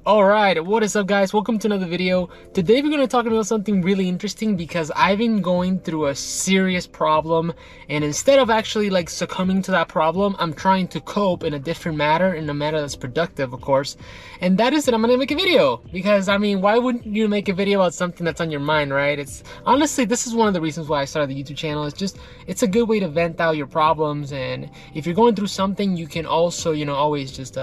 Alright, what is up guys? Welcome to another video. Today we're going to talk about something really interesting because I've been going through a serious problem, and instead of actually like succumbing to that problem, I'm trying to cope in a different manner, in a manner that's productive, of course. And that is that I'm going to make a video, because I mean, why wouldn't you make a video about something that's on your mind, right? It's honestly, this is one of the reasons why I started the YouTube channel. It's a good way to vent out your problems, and if you're going through something, you can also, always just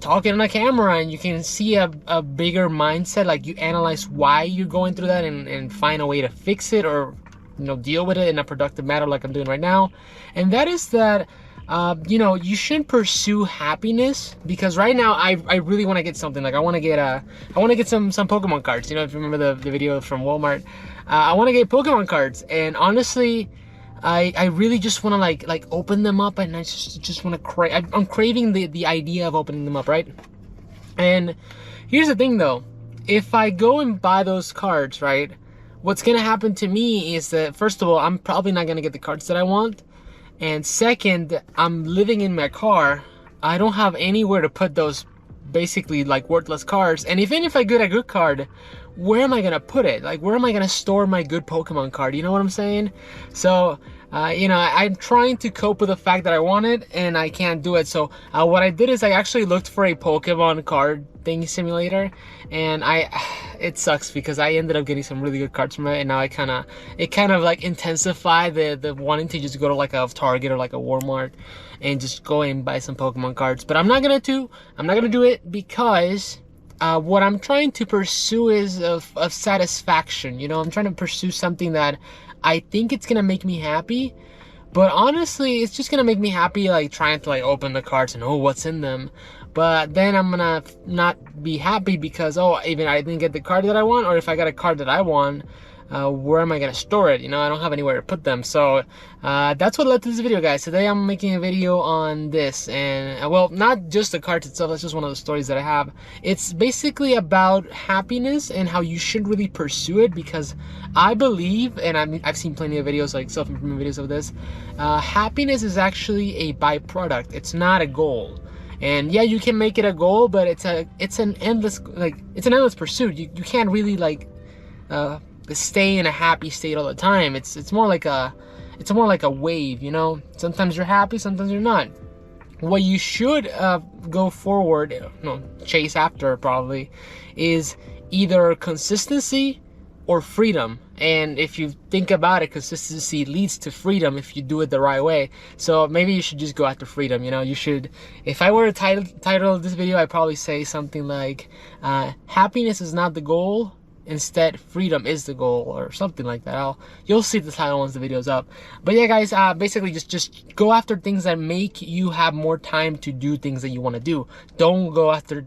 talking on a camera, and you can see a bigger mindset. Like, you analyze why you're going through that and find a way to fix it, or deal with it in a productive manner, like I'm doing right now. And that is that you shouldn't pursue happiness, because right now I really want to get something. Like, I want to get some Pokemon cards. If you remember the video from Walmart, I want to get Pokemon cards, and honestly, I really just want to like open them up, and I just want to I'm craving the idea of opening them up, right? And here's the thing though, if I go and buy those cards, right, what's gonna happen to me is that, first of all, I'm probably not gonna get the cards that I want, and second, I'm living in my car. I don't have anywhere to put those basically like worthless cards, and even if I get a good card, where am I gonna put it? Like, where am I gonna store my good Pokemon card? You know what I'm saying? So I'm trying to cope with the fact that I want it and I can't do it. So what I did is I actually looked for a Pokemon card thing simulator, and it sucks because I ended up getting some really good cards from it, and now it kind of like intensified the wanting to just go to like a Target or like a Walmart and just go and buy some Pokemon cards. But I'm not gonna do it, because what I'm trying to pursue is of satisfaction. I'm trying to pursue something that I think it's gonna make me happy, but honestly, it's just gonna make me happy like trying to like open the cards and what's in them. But then I'm gonna not be happy because even I didn't get the card that I want, or if I got a card that I want, where am I gonna store it? I don't have anywhere to put them. So that's what led to this video, guys. Today I'm making a video on this, and well, not just the cards itself, that's just one of the stories that I have. It's basically about happiness and how you should really pursue it, because I believe, and I've seen plenty of videos, like self-improvement videos of this, happiness is actually a byproduct. It's not a goal. And yeah, you can make it a goal, but it's an endless pursuit. You can't really stay in a happy state all the time. It's more like a wave. Sometimes you're happy, sometimes you're not. What you should go forward, chase after probably, is either consistency or freedom. And if you think about it, consistency leads to freedom if you do it the right way. So maybe you should just go after freedom. You should, if I were to title this video, I'd probably say something like happiness is not the goal, instead freedom is the goal, or something like that. You'll see the title once the video's up. But yeah, guys, basically just go after things that make you have more time to do things that you want to do. Don't go after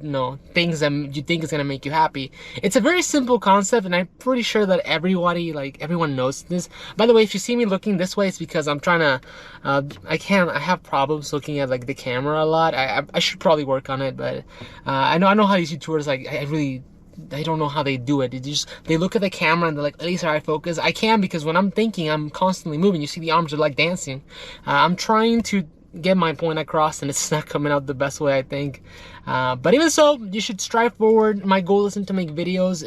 things that you think is going to make you happy. It's a very simple concept, and I'm pretty sure that everyone knows this. By the way, if you see me looking this way, it's because I'm trying to I have problems looking at like the camera a lot. I should probably work on it, but I know how these YouTubers, I don't know how they do it. They look at the camera and they're like, at least I focus. I can, because when I'm thinking, I'm constantly moving. You see the arms are like dancing. I'm trying to get my point across, and it's not coming out the best way, I think. But even so, you should strive forward. My goal isn't to make videos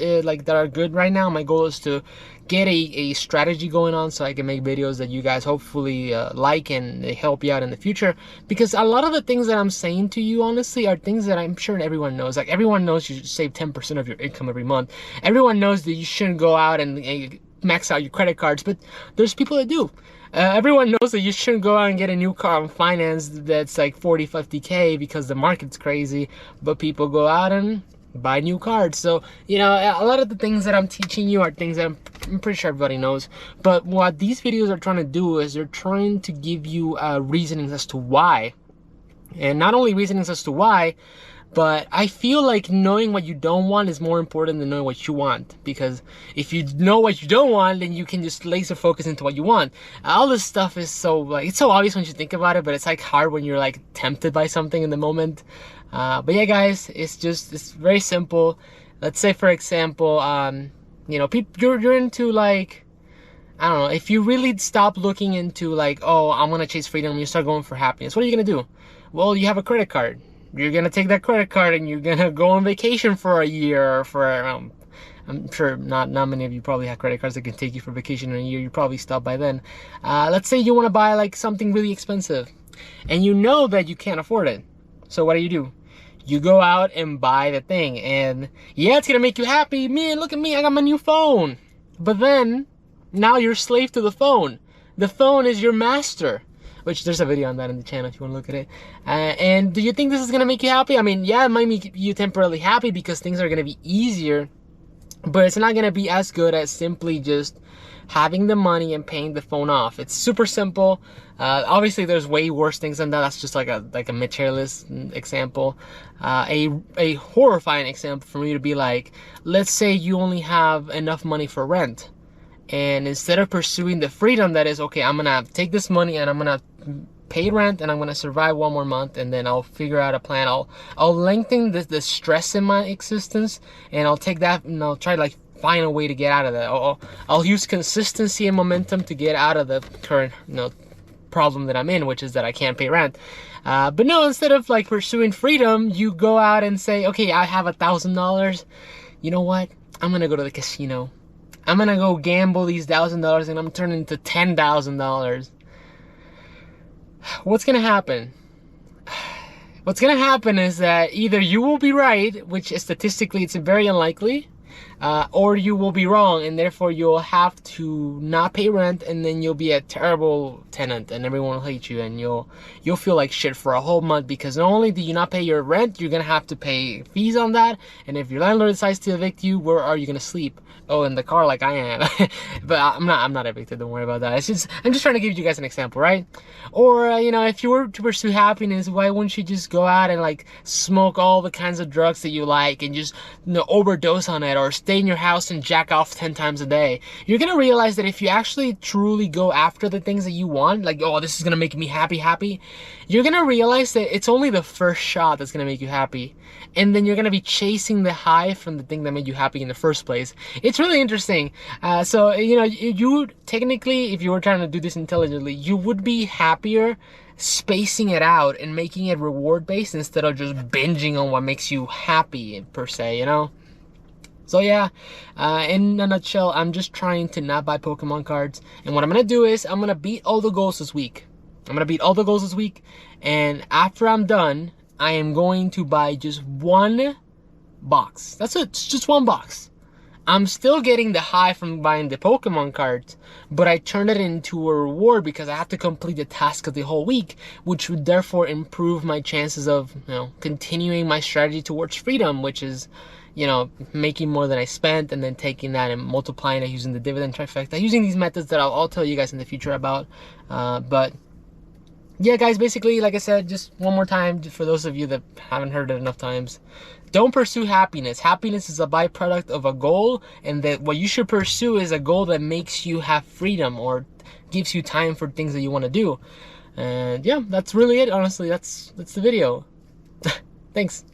that are good right now. My goal is to get a strategy going on, so I can make videos that you guys hopefully like, and they help you out in the future. Because a lot of the things that I'm saying to you, honestly, are things that I'm sure everyone knows. Like, everyone knows you should save 10% of your income every month. Everyone knows that you shouldn't go out and max out your credit cards, but there's people that do. Everyone knows that you shouldn't go out and get a new car on finance that's like 40-50K because the market's crazy, but people go out and buy new cards. So a lot of the things that I'm teaching you are things that I'm pretty sure everybody knows. But what these videos are trying to do is they're trying to give you reasonings as to why, and not only reasonings as to why, but I feel like knowing what you don't want is more important than knowing what you want. Because if you know what you don't want, then you can just laser focus into what you want. All this stuff is it's so obvious when you think about it, but it's like hard when you're like tempted by something in the moment. But yeah, guys, it's very simple. Let's say, for example, you're into like, I don't know, if you really stop looking into like, I'm gonna chase freedom, and you start going for happiness, what are you gonna do? Well, you have a credit card. you're gonna take that credit card and you're gonna go on vacation for a year, or for I'm sure not many of you probably have credit cards that can take you for vacation in a year. You probably stop by then. Let's say you want to buy like something really expensive and you know that you can't afford it. So what do? You go out and buy the thing, and yeah, it's gonna make you happy. Man, look at me, I got my new phone. But then now you're a slave to the phone. The phone is your master. Which there's a video on that in the channel if you want to look at it. And do you think this is gonna make you happy? I mean, yeah, it might make you temporarily happy because things are gonna be easier, but it's not gonna be as good as simply just having the money and paying the phone off. It's super simple. Obviously, there's way worse things than that. That's just like a materialist example. A horrifying example for me to be like, let's say you only have enough money for rent, and instead of pursuing the freedom that is, okay, I'm gonna take this money and I'm gonna pay rent and I'm gonna survive one more month and then I'll figure out a plan. I'll lengthen the stress in my existence, and I'll take that and I'll try to like find a way to get out of that. I'll use consistency and momentum to get out of the current problem that I'm in, which is that I can't pay rent. But no, instead of like pursuing freedom, you go out and say, okay, I have $1,000. You know what? I'm gonna go to the casino. I'm gonna go gamble these $1,000 and I'm turning into $10,000. What's gonna happen? What's gonna happen is that either you will be right, which is statistically it's very unlikely, or you will be wrong, and therefore you'll have to not pay rent, and then you'll be a terrible tenant and everyone will hate you, and you'll feel like shit for a whole month, because not only do you not pay your rent, you're gonna have to pay fees on that, and if your landlord decides to evict you, where are you gonna sleep? Oh, in the car like I am. But I'm not evicted, don't worry about that. I'm just trying to give you guys an example, right? Or if you were to pursue happiness, why wouldn't you just go out and like smoke all the kinds of drugs that you like and just overdose on it, or stay in your house and jack off 10 times a day? You're gonna realize that if you actually truly go after the things that you want, like, oh, this is gonna make me happy, you're gonna realize that it's only the first shot that's gonna make you happy, and then you're gonna be chasing the high from the thing that made you happy in the first place. It's really interesting. So you would technically, if you were trying to do this intelligently, you would be happier spacing it out and making it reward based instead of just binging on what makes you happy per se, So yeah, in a nutshell, I'm just trying to not buy Pokemon cards, and what I'm gonna do is I'm gonna beat all the goals this week. And after I'm done, I am going to buy just one box. That's it, it's just one box. I'm still getting the high from buying the Pokemon cards, but I turn it into a reward because I have to complete the task of the whole week, which would therefore improve my chances of, continuing my strategy towards freedom, which is, making more than I spent and then taking that and multiplying it using the dividend trifecta, using these methods that I'll tell you guys in the future about. But yeah, guys, basically, like I said, just one more time, just for those of you that haven't heard it enough times, don't pursue happiness. Happiness is a byproduct of a goal, and that what you should pursue is a goal that makes you have freedom or gives you time for things that you want to do. And yeah, that's really it, honestly. That's the video. Thanks.